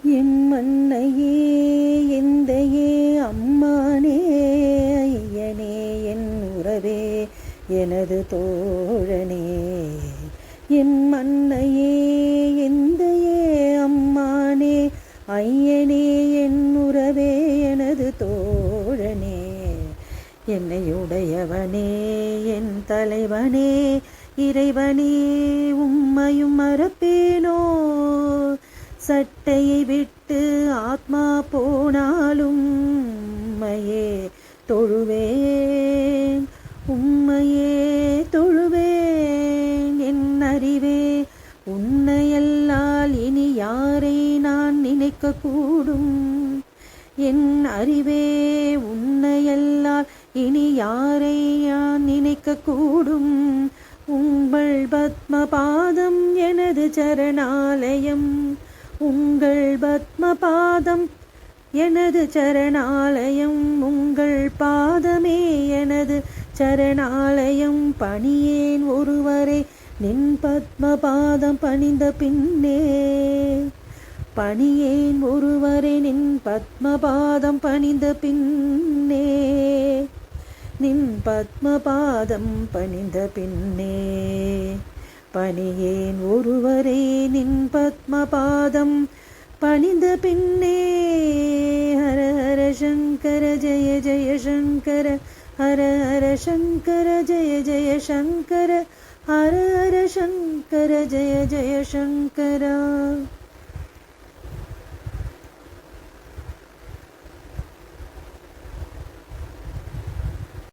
என் மன்னையே எந்தையே அம்மானே ஐயனே என் உறவே எனது தோழனே. என் மன்னையே எந்தையே அம்மானே ஐயனே என் உறவே எனது தோழனே. என்னையுடையவனே என் தலைவனே இறைவனே உம்மையும் மறப்பேனோ. சட்டையை விட்டு ஆத்மா போனாலும் உம்மையே தொழுவேன் உம்மையே தொழுவேன். என் அறிவே உன்னையல்லால் இனி யாரை நான் நினைக்க கூடும். என் அறிவே உன்னையல்லால் இனி யாரை நான் நினைக்க கூடும். உங்கள் பத்ம பாதம் எனது சரணாலயம், உங்கள் பத்ம பாதம் எனது சரணாலயம், உங்கள் பாதமே எனது சரணாலயம். பணியேன் ஒருவரை நின் பத்ம பாதம் பணிந்த பின்னே, பணியேன் ஒருவரை நின் பத்ம பாதம் பணிந்த பின்னே, நின் பத்ம பாதம் பணிந்த பின்னே. பணியேன் ஒருவரை நின் பத்ம பாதம் பணிந்த பின்னே. ஹர ஹர சங்கர ஜய ஜய சங்கர, ஹர ஹர சங்கர ஜய ஜய சங்கர, ஹர ஹர சங்கர ஜய ஜய சங்கர.